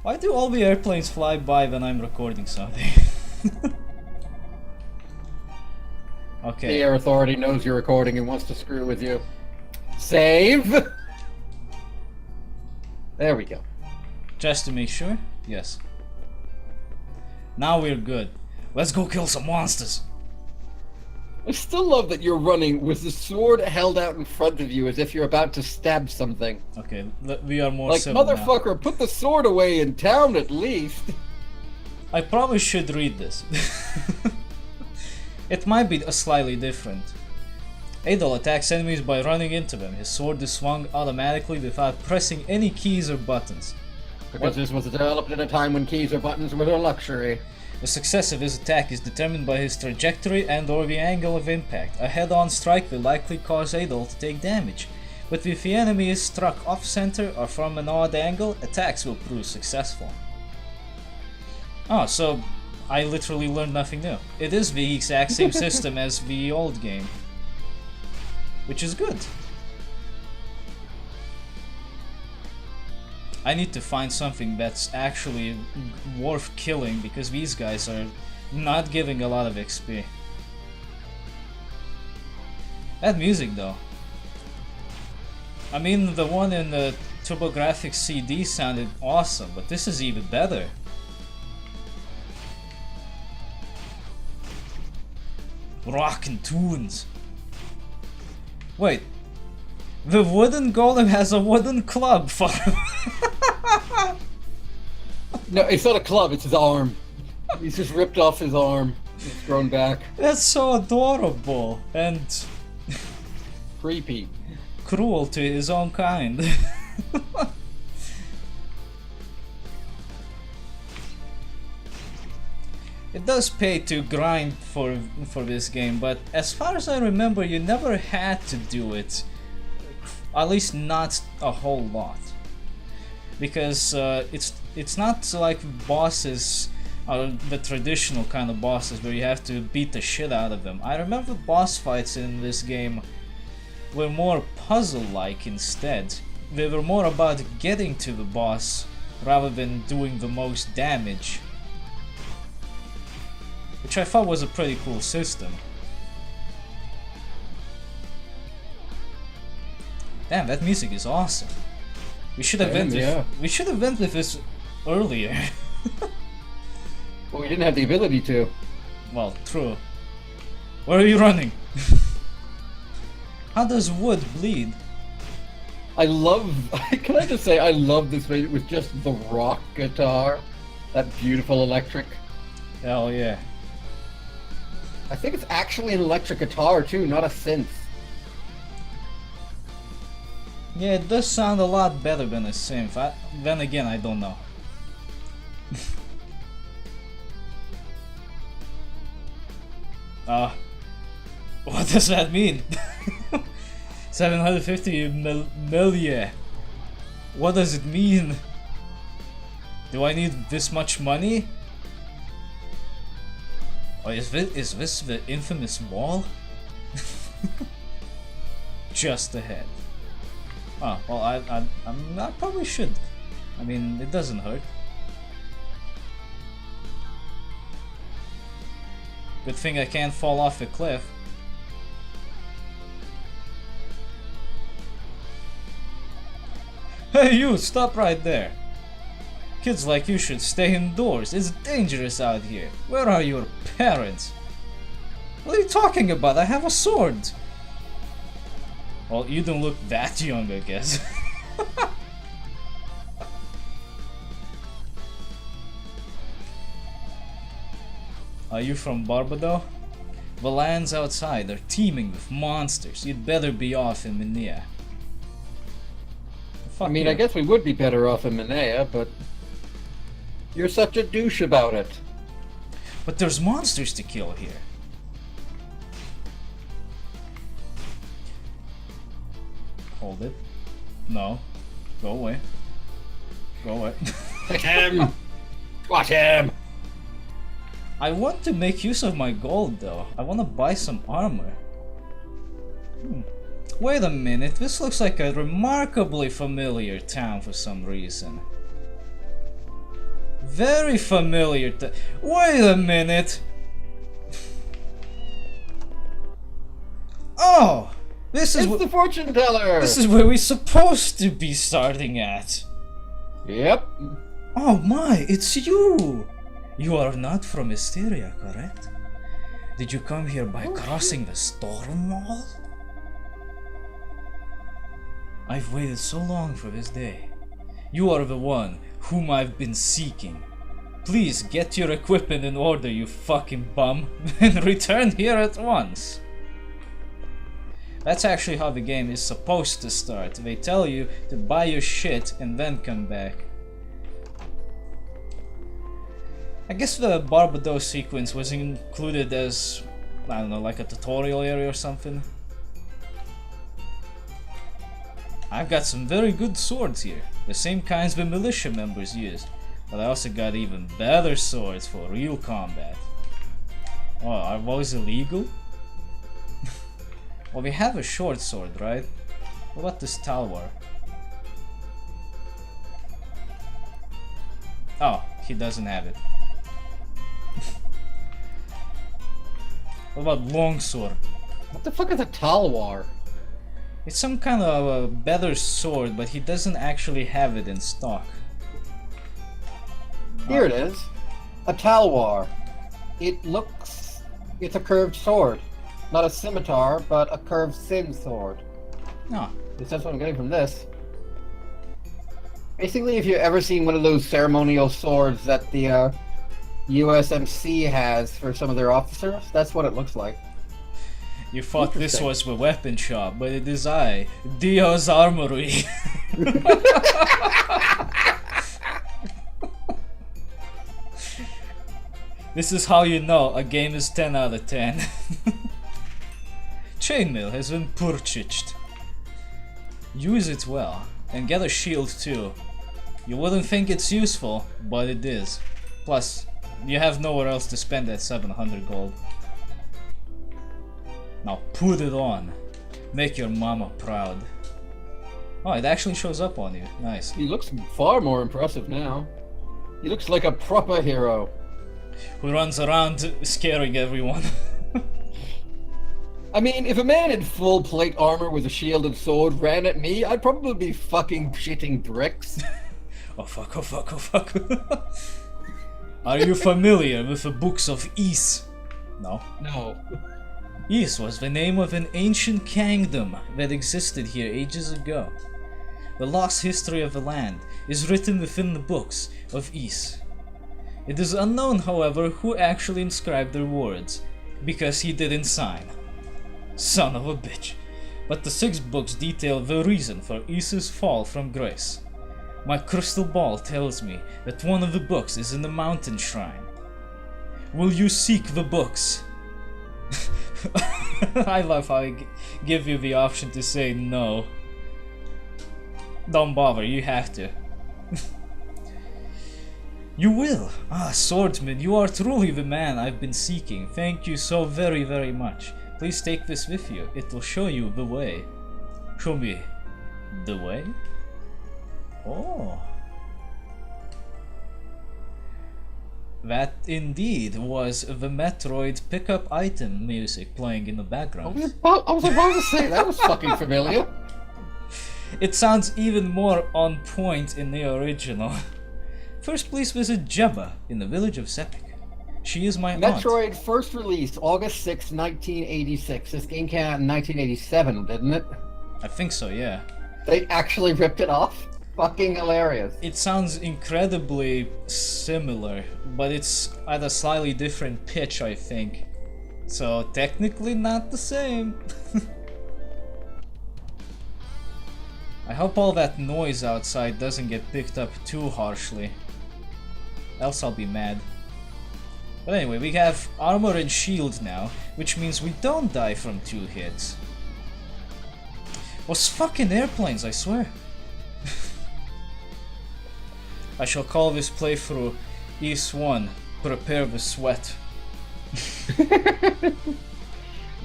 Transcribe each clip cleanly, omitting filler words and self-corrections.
Why do all the airplanes fly by when I'm recording something? Okay. The air authority knows you're recording and wants to screw with you. Save! There we go. Just to make sure? Yes. Now we're good. Let's go kill some monsters. I still love that you're running with the sword held out in front of you as if you're about to stab something. Okay, we are more Like, civil now. motherfucker, put the sword away in town at least. I probably should read this. It might be slightly different. Adol attacks enemies by running into them. His sword is swung automatically without pressing any keys or buttons. Because this was developed at a time when keys or buttons were a luxury. The success of his attack is determined by his trajectory and or the angle of impact. A head-on strike will likely cause Adol to take damage, but if the enemy is struck off-center or from an odd angle, attacks will prove successful. Oh, so I literally learned nothing new. It is the exact same system as the old game, which is good. I need to find something that's actually worth killing, because these guys are not giving a lot of XP. That music though. I mean, the one in the TurboGrafx CD sounded awesome, but this is even better. Rockin' tunes. Wait. The wooden golem has a wooden club for him. No, it's not a club, it's his arm. He's just ripped off his arm. It's grown back. That's so adorable and Creepy. cruel to his own kind. It does pay to grind for this game, but as far as I remember, you never had to do it. At least not a whole lot, because it's not like bosses are the traditional kind of bosses where you have to beat the shit out of them. I remember boss fights in this game were more puzzle-like instead. They were more about getting to the boss rather than doing the most damage, which I thought was a pretty cool system. Damn, that music is awesome. We should have went with this earlier. Well, we didn't have the ability to. Well, true. Where are you running? How does wood bleed? I love. Can I just say I love this way with just the rock guitar, that beautiful electric. Hell yeah. I think it's actually an electric guitar too, not a synth. Yeah, it does sound a lot better than a synth. Then again, I don't know. What does that mean? 750 Minea. What does it mean? Do I need this much money? Or is this the infamous wall? Just ahead. Oh, well, I probably should. I mean, it doesn't hurt. Good thing I can't fall off a cliff. Hey you, stop right there. Kids like you should stay indoors. It's dangerous out here. Where are your parents? What are you talking about? I have a sword. Well, you don't look that young, I guess. Are you from Barbados? The lands outside are teeming with monsters. You'd better be off in Minea. I mean, I guess we would be better off in Minea, but you're such a douche about it. But there's monsters to kill here. Hold it. No. Go away. Go away. Hit him! Watch him! I want to make use of my gold though. I want to buy some armor. Wait a minute, this looks like a remarkably familiar town for some reason. Very familiar. Wait a minute. Oh, this is It's the fortune teller. this is where we're supposed to be starting at. Yep. Oh my, it's you. You are not from Mysteria, correct? Did you come here by crossing the storm wall? I've waited so long for this day. You are the one whom I've been seeking. Please get your equipment in order, you fucking bum, and return here at once. That's actually how the game is supposed to start. They tell you to buy your shit and then come back. I guess the Barbados sequence was included as, I don't know, like a tutorial area or something. I've got some very good swords here, the same kinds the militia members use, but I also got even better swords for real combat. Oh, are those illegal? Well, we have a short sword, right? What about this talwar? Oh, he doesn't have it. What about longsword? What the fuck is a talwar? It's some kind of a better sword, but he doesn't actually have it in stock. Here it is. A talwar. It's a curved sword. Not a scimitar, but a curved thin sword. No. That's what I'm getting from this. Basically, if you've ever seen one of those ceremonial swords that the USMC has for some of their officers, that's what it looks like. You thought this was the weapon shop, but it is I, Dio's Armory. This is how you know a game is 10 out of 10. Chainmail has been purchased. Use it well, and get a shield too. You wouldn't think it's useful, but it is. Plus, you have nowhere else to spend that 700 gold. Now put it on. Make your mama proud. Oh, it actually shows up on you. Nice. He looks far more impressive now. He looks like a proper hero. Who runs around scaring everyone. I mean, if a man in full plate armor with a shield and sword ran at me, I'd probably be fucking shitting bricks. Oh fuck, oh fuck, oh fuck. Are you familiar with the books of Ys? No. No. Ys was the name of an ancient kingdom that existed here ages ago. The lost history of the land is written within the books of Ys. It is unknown, however, who actually inscribed their words, because he didn't sign. Son of a bitch. But the 6 books detail the reason for Ys's fall from grace. My crystal ball tells me that one of the books is in the mountain shrine. Will you seek the books? I love how I give you the option to say no. Don't bother, you have to. You will! Ah, swordsman, you are truly the man I've been seeking. Thank you so very, very much. Please take this with you. It will show you the way. Show me the way? Oh. That indeed was the Metroid pickup item music playing in the background. I was about to say, that was fucking familiar. It sounds even more on point in the original. First, please visit Jebba in the village of Sepik. She is my aunt. Metroid first released August 6, 1986. This game came out in 1987, didn't it? I think so, yeah. They actually ripped it off? Fucking hilarious. It sounds incredibly similar, but it's at a slightly different pitch, I think. So technically not the same. I hope all that noise outside doesn't get picked up too harshly. Else I'll be mad. But anyway, we have armor and shield now, which means we don't die from 2 hits. Those fucking airplanes, I swear. I shall call this playthrough Ys 1, Prepare the Sweat.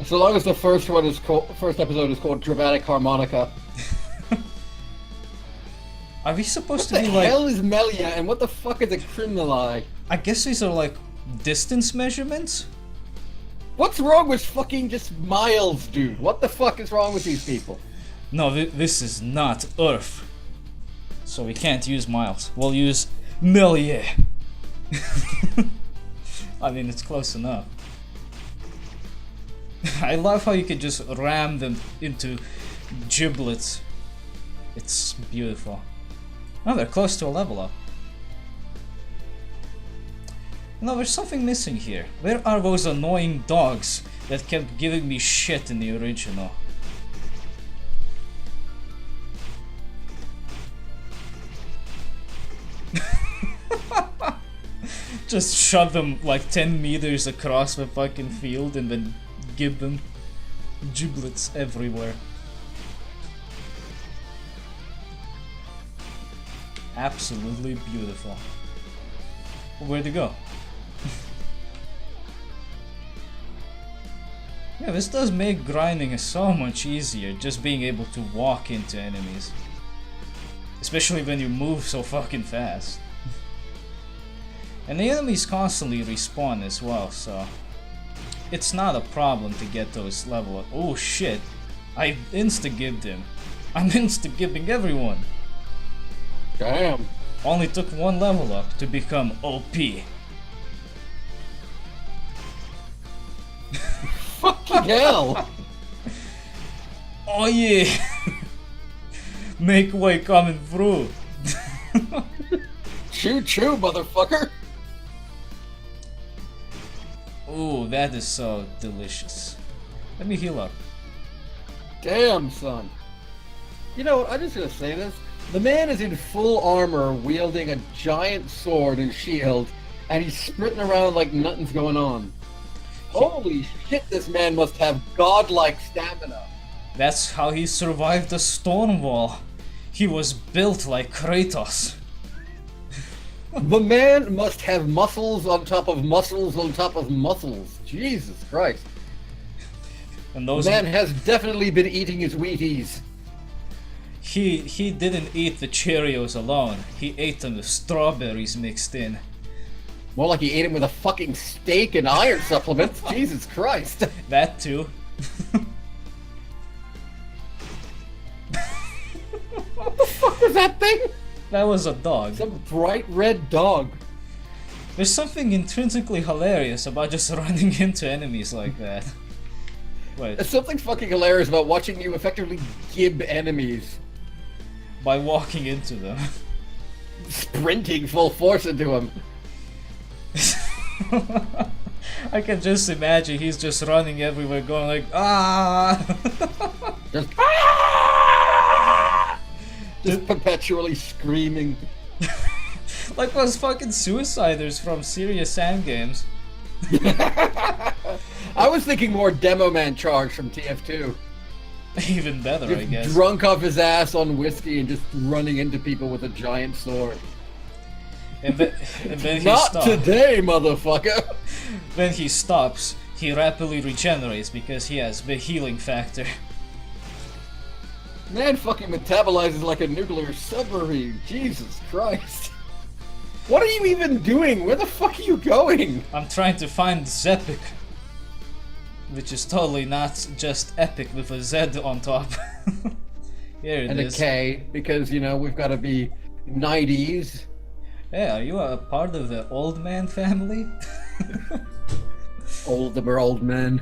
So long as the first episode is called Dramatic Harmonica. Are we supposed What to the be like... hell is Minea and what the fuck is a criminali? I guess these are like distance measurements? What's wrong with fucking just miles, dude? What the fuck is wrong with these people? No, this is not Earth. So we can't use miles. We'll use Minea. I mean, it's close enough. I love how you can just ram them into giblets. It's beautiful. Oh, they're close to a level up. No, there's something missing here. Where are those annoying dogs that kept giving me shit in the original? Just shove them like 10 meters across the fucking field and then give them giblets everywhere. Absolutely beautiful. Where'd it go? Yeah, this does make grinding so much easier, just being able to walk into enemies. Especially when you move so fucking fast. And the enemies constantly respawn as well, so it's not a problem to get those level up. Oh shit, I insta-gibbed him. I'm insta-gibbing everyone. Damn. Only took one level up to become OP. Fucking hell. Oh yeah! Make way coming through. Choo choo, motherfucker. Ooh, that is so delicious. Let me heal up. Damn, son. You know what, I'm just gonna say this. The man is in full armor, wielding a giant sword and shield, and he's sprinting around like nothing's going on. Holy shit, this man must have godlike stamina. That's how he survived the storm wall. He was built like Kratos. The man must have muscles on top of muscles on top of muscles. Jesus Christ. And those the man has definitely been eating his Wheaties. He didn't eat the Cheerios alone. He ate them with strawberries mixed in. More like he ate him with a fucking steak and iron supplements. Jesus Christ. That too. What the fuck was that thing? That was a dog. Some bright red dog. There's something intrinsically hilarious about just running into enemies like that. Wait. There's something fucking hilarious about watching you effectively gib enemies. By walking into them. Sprinting full force into them. I can just imagine he's just running everywhere going like, ah! Just, ah! Just perpetually screaming. Like those fucking suiciders from Serious Sam games. I was thinking more Demo Man Charge from TF2. Even better, Just I guess. drunk off his ass on whiskey and just running into people with a giant sword. And then he Not stops. today, motherfucker! When he stops, he rapidly regenerates because he has the healing factor. Man fucking metabolizes like a nuclear submarine. Jesus Christ. What are you even doing? Where the fuck are you going? I'm trying to find Zepic. Which is totally not just epic with a Z on top. Here it And is. a K, because, you know, we've got to be 90s. Hey, are you a part of the old man family? Older old men.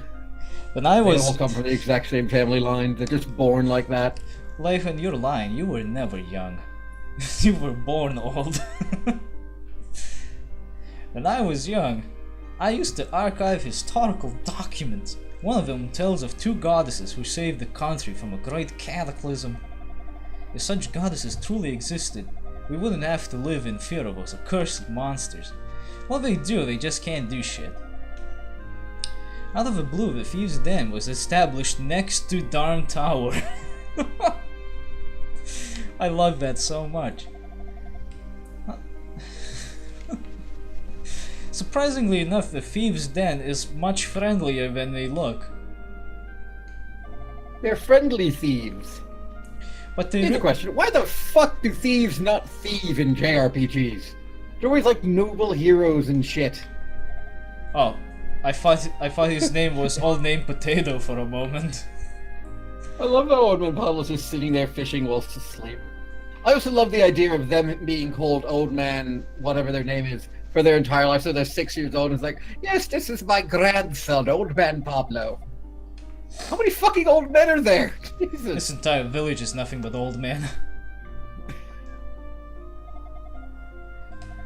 When I They was... all come from the exact same family line. They're just born like that. Leifan, you're lying. You were never young. You were born old. When I was young, I used to archive historical documents. One of them tells of two goddesses who saved the country from a great cataclysm. If such goddesses truly existed, we wouldn't have to live in fear of those accursed monsters. What they do, they just can't do shit. Out of the blue, the Thieves' Den was established next to Darn Tower. I love that so much. Surprisingly enough, the Thieves' Den is much friendlier than they look. They're friendly thieves. But Here's the question: why the fuck do thieves not thieve in JRPGs? They're always like noble heroes and shit. Oh, I thought his name was Old Name Potato for a moment. I love how Old Man Pablo's just sitting there fishing whilst asleep. I also love the idea of them being called Old Man, whatever their name is, for their entire life. So they're 6 years old and it's like, yes, this is my grandson, Old Man Pablo. How many fucking old men are there? Jesus. This entire village is nothing but old men.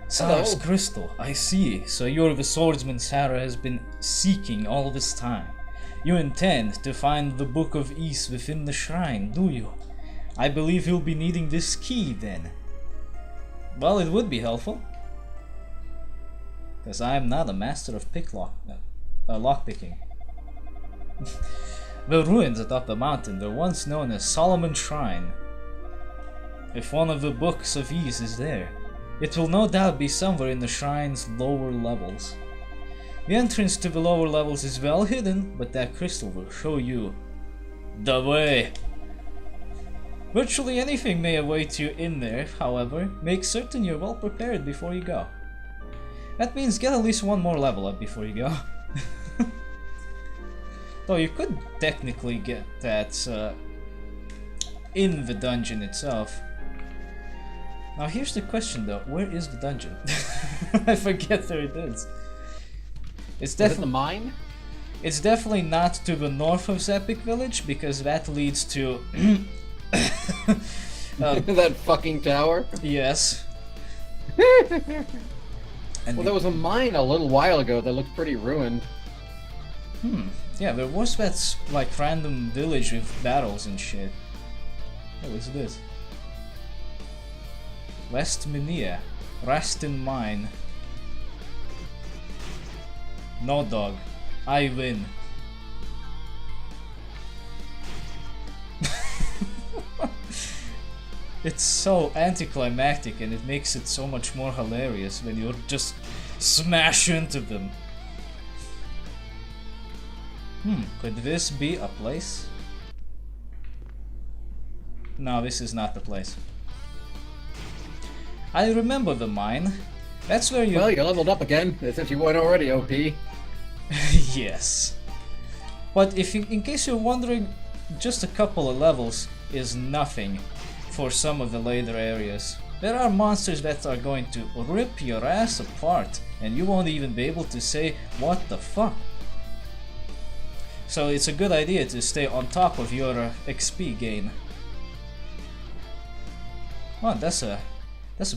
Sarah's crystal, I see. So you're the swordsman Sarah has been seeking all this time. You intend to find the Book of East within the shrine, do you? I believe you'll be needing this key then. Well, it would be helpful. Because I am not a master of lockpicking. The ruins atop the mountain were once known as Solomon's Shrine. If one of the Books of Ease is there, it will no doubt be somewhere in the shrine's lower levels. The entrance to the lower levels is well hidden, but that crystal will show you the way. Virtually anything may await you in there, however, make certain you're well prepared before you go. That means get at least one more level up before you go. Though you could technically get that in the dungeon itself. Now here's the question though, where is the dungeon? I forget where it is. It's definitely the mine? It's definitely not to the north of Zepic Village, because that leads to that fucking tower? Yes. Well, there was a mine a little while ago that looked pretty ruined. Yeah, there was that like random village with battles and shit. What was this? West Minea, Rastin Mine. No dog, I win. It's so anticlimactic and it makes it so much more hilarious when you just smash into them. Could this be a place? No, this is not the place. I remember the mine. That's where you... Well, you leveled up again, since you weren't already OP. Yes. But if you, in case you're wondering, just a couple of levels is nothing for some of the later areas. There are monsters that are going to rip your ass apart, and you won't even be able to say, what the fuck? So it's a good idea to stay on top of your XP gain. Oh, that's a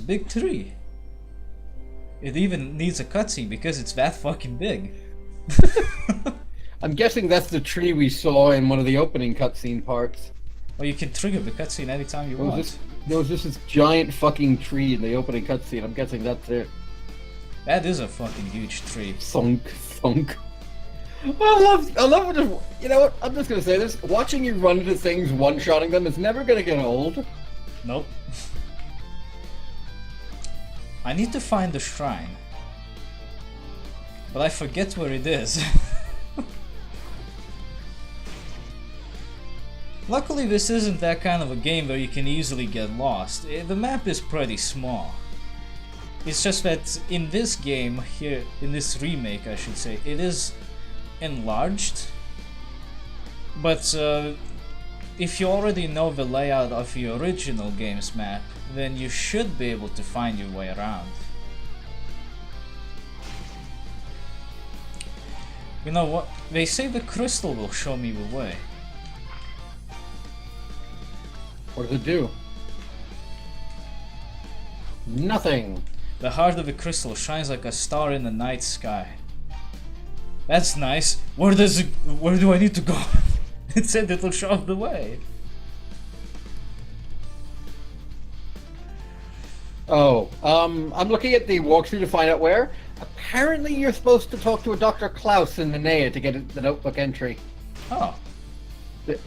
big tree. It even needs a cutscene because it's that fucking big. I'm guessing that's the tree we saw in one of the opening cutscene parts. Well, you can trigger the cutscene anytime you want. There was just this giant fucking tree in the opening cutscene. I'm guessing that's it. That is a fucking huge tree. Thunk, thunk. I love just, you know what, I'm just gonna say this. Watching you run into things, one-shotting them, is never gonna get old. Nope. I need to find the shrine. But I forget where it is. Luckily, this isn't that kind of a game where you can easily get lost. The map is pretty small. It's just that in this game, here, in this remake I should say, it is enlarged. But if you already know the layout of the original game's map, then you should be able to find your way around. You know what? They say the crystal will show me the way. What does it do? Nothing. The heart of the crystal shines like a star in the night sky. That's nice. Where do I need to go? It said it'll show the way. Oh, I'm looking at the walkthrough to find out where. Apparently you're supposed to talk to a Dr. Klaus in Minea to get the notebook entry. Oh.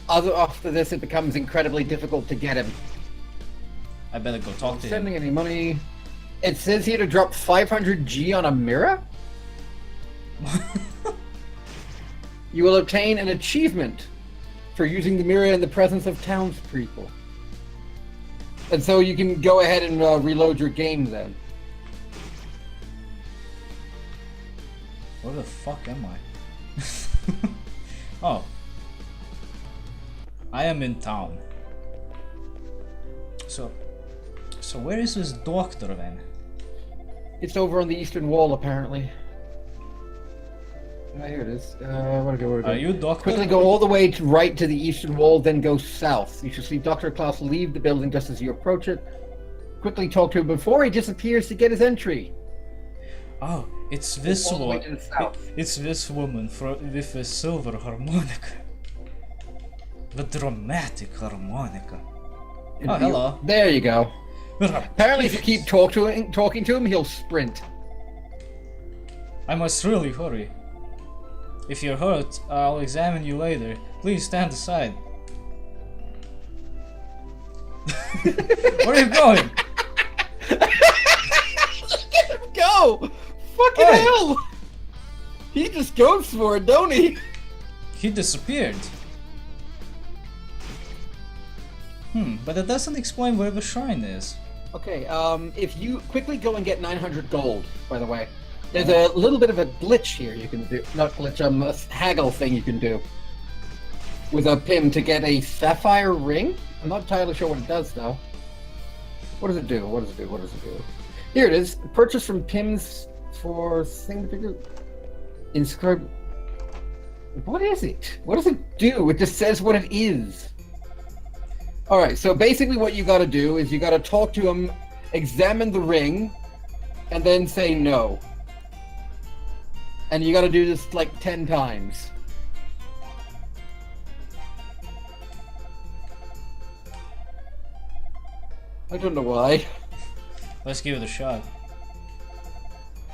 After this, it becomes incredibly difficult to get him. I better go talk to him. Sending any money. It says here to drop 500 G on a mirror. You will obtain an achievement for using the mirror in the presence of townspeople. And so you can go ahead and reload your game then. Where the fuck am I? Oh. I am in town. So where is this doctor then? It's over on the eastern wall, apparently. Ah, here it is. Where to go? Are you doctor? Quickly go all the way to right to the eastern wall, then go south. You should see Dr. Klaus leave the building just as you approach it. Quickly talk to him before he disappears to get his entry. Oh, it's this All the way one. to the south. It's this woman with a silver harmonica. The dramatic harmonica. Oh, hello. There you go. Apparently, if you keep talking to him, he'll sprint. I must really hurry. If you're hurt, I'll examine you later. Please stand aside. Where are you going? Let him go! Fucking Oi. hell! He just goes for it, don't he? He disappeared. But it doesn't explain where the shrine is. Okay, if you quickly go and get 900 gold, by the way. There's a little bit of a glitch here you can do. Not glitch, a haggle thing you can do. With a Pim to get a sapphire ring? I'm not entirely sure what it does, though. What does it do? What does it do? What does it do? Here it is. Purchase from Pims for thing. Inscribe. What is it? What does it do? It just says what it is. Alright, so basically what you gotta do is you gotta talk to him, examine the ring, and then say no. And you gotta do this like 10 times. I don't know why. Let's give it a shot.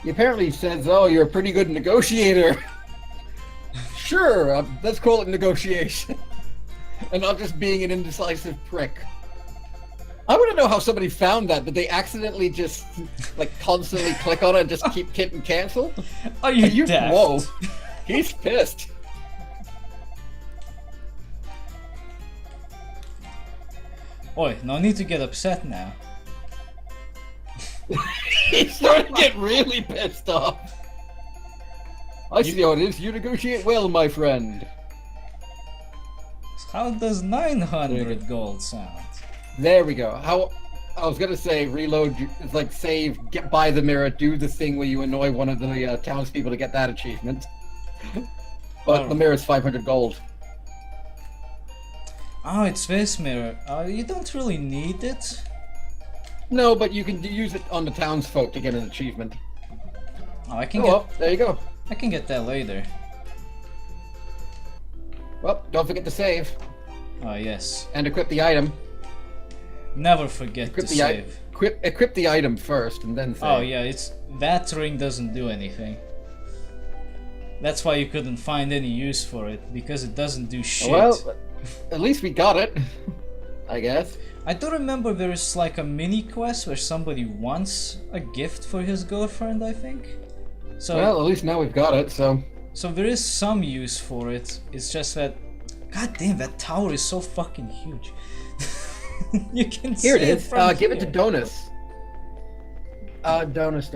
He apparently says, oh, you're a pretty good negotiator. Sure, let's call it negotiation. And not just being an indecisive prick. I want to know how somebody found that. Did they accidentally just, like, constantly click on it and just keep hitting cancel? Are you daft? Whoa. He's pissed. Oi, no need to get upset now. He's starting to get really pissed off. I see how it is. You negotiate well, my friend. How does 900 gold sound? There we go. How I was gonna say reload. It's like save, get by the mirror, do the thing where you annoy one of the townspeople to get that achievement. But the mirror's 500 gold. Oh, it's this mirror. You don't really need it. No, but you can use it on the townsfolk to get an achievement. Oh, I can well, there you go. I can get that later. Well, don't forget to save. Oh yes. And equip the item. Never forget to save. Equip the item first, and then save. Oh yeah, it's that ring doesn't do anything. That's why you couldn't find any use for it, because it doesn't do shit. Well, at least we got it, I guess. I do remember there is like a mini quest where somebody wants a gift for his girlfriend, I think. So well, at least now we've got it, so. So there is some use for it. It's just that, god damn, that tower is so fucking huge. You can see it is. From give here. it to Donus. Donus.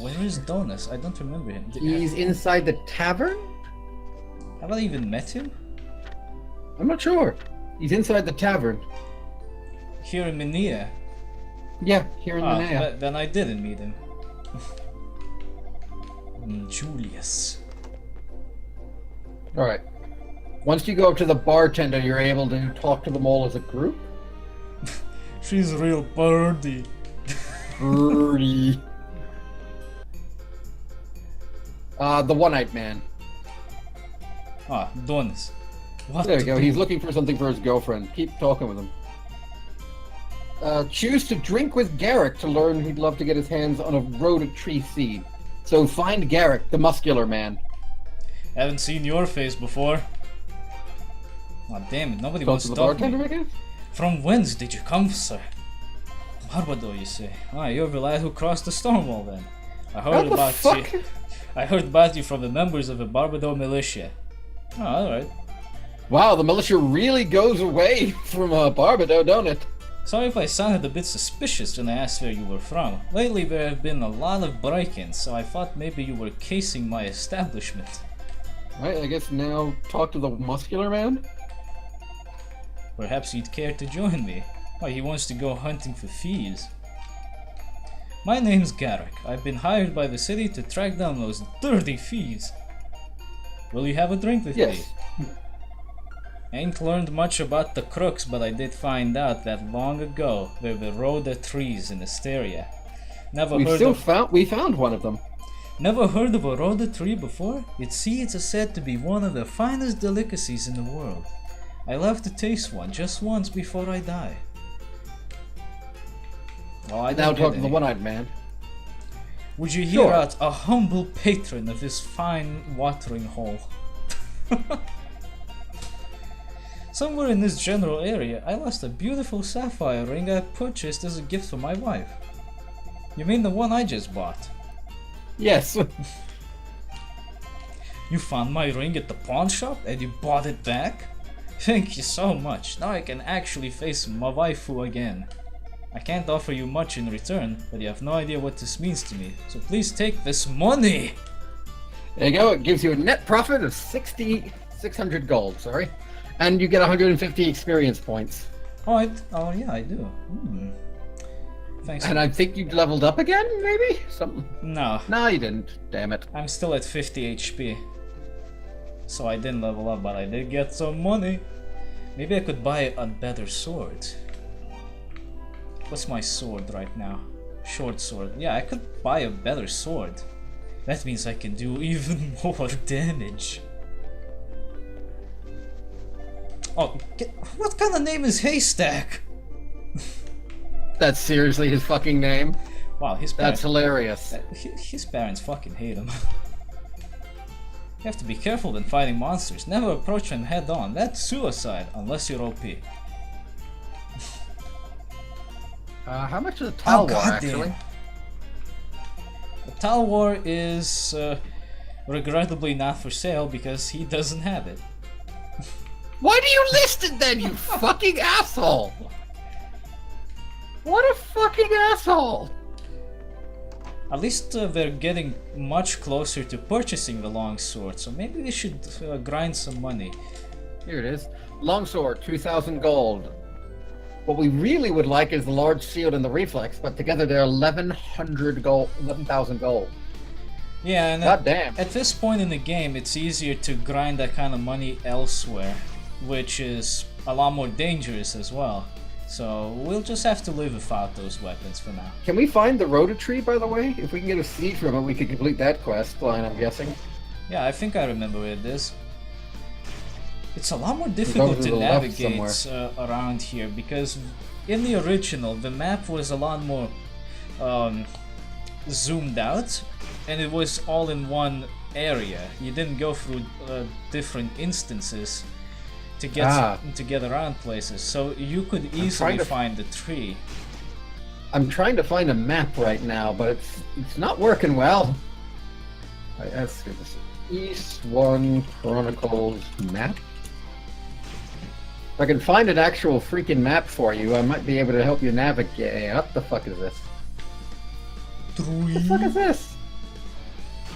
Where is Donus? I don't remember him. He's inside the tavern? Have I even met him? I'm not sure. He's inside the tavern. Here in Minea. Yeah, here in Minea. Then I didn't meet him. Julius. Alright. Once you go up to the bartender, you're able to talk to them all as a group. She's real birdie. Birdie. The one-eyed man. Ah, Donus. What? There you go. He's looking for something for his girlfriend. Keep talking with him. Choose to drink with Garrick to learn he'd love to get his hands on a rhodot tree seed. So find Garrick, the muscular man. Haven't seen your face before. Oh damn it, nobody Talk wants to to the talk to bartender, me. I guess? From whence did you come, sir? Barbado, you say? Ah, you're the lad who crossed the storm wall then. I heard about you. I heard about you from the members of the Barbado militia. Oh, alright. Wow, the militia really goes away from Barbado, don't it? Sorry if I sounded a bit suspicious when I asked where you were from. Lately there have been a lot of break-ins, so I thought maybe you were casing my establishment. Right, I guess now talk to the muscular man? Perhaps you'd care to join me. Oh, he wants to go hunting for thieves. My name's Garrick. I've been hired by the city to track down those dirty thieves. Will you have a drink with me? Yes. Ain't learned much about the crooks, but I did find out that long ago there were rhoda trees in Asteria. We found one of them. Never heard of a rhoda tree before? Its seeds are said to be one of the finest delicacies in the world. I love to taste one just once before I die. Well, I now don't talk get to the any. one-eyed man. Would you hear Sure. out a humble patron of this fine watering hole? Somewhere in this general area, I lost a beautiful sapphire ring I purchased as a gift for my wife. You mean the one I just bought? Yes. You found my ring at the pawn shop and you bought it back? Thank you so much. Now I can actually face my waifu again. I can't offer you much in return, but you have no idea what this means to me. So please take this money! There you go, it gives you a net profit of 600 gold, sorry. And you get 150 experience points. Oh yeah, I do. Thanks. And I think you leveled up again, maybe? Something. No, No, you didn't. Damn it. I'm still at 50 HP. So I didn't level up, but I did get some money. Maybe I could buy a better sword. What's my sword right now? Short sword. Yeah, I could buy a better sword. That means I can do even more damage. Oh, what kind of name is Haystack? That's seriously his fucking name? Wow, his That's parents, hilarious. his parents fucking hate him. You have to be careful when fighting monsters. Never approach them head on. That's suicide, unless you're OP. How much is the Tal War, goddamn. actually? The Tal War is regrettably not for sale because he doesn't have it. Why do you list it then, you fucking asshole? What a fucking asshole! At least they're getting much closer to purchasing the longsword, so maybe we should grind some money. Here it is. Longsword, 2,000 gold. What we really would like is the large shield and the reflex, but together they're 1,100 gold, 11,000 gold. Yeah, and God damn. at this point in the game, it's easier to grind that kind of money elsewhere, which is a lot more dangerous as well. So we'll just have to live without those weapons for now. Can we find the Rhoda tree, by the way? If we can get a seed from it, we can complete that quest line, I'm guessing. Yeah, I think I remember where it is. It's a lot more difficult to to the left navigate around here because in the original the map was a lot more zoomed out and it was all in one area. You didn't go through different instances to get around places, so you could easily find the tree. I'm trying to find a map right now, but it's not working well. Let's do this. East 1 Chronicles map. If I can find an actual freaking map for you, I might be able to help you navigate. What the fuck is this? What the fuck is this?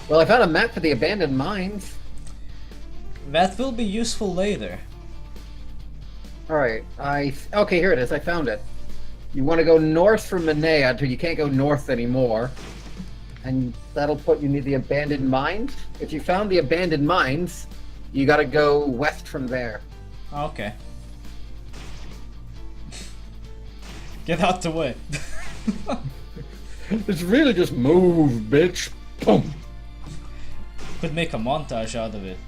Well, I found a map for the abandoned mines. That will be useful later. Alright, okay, here it is, I found it. You want to go north from Minea until you can't go north anymore. And that'll put you near the abandoned mines. If you found the abandoned mines, you gotta go west from there. Okay. Get out the way. It's really just move, bitch. Boom. Could make a montage out of it.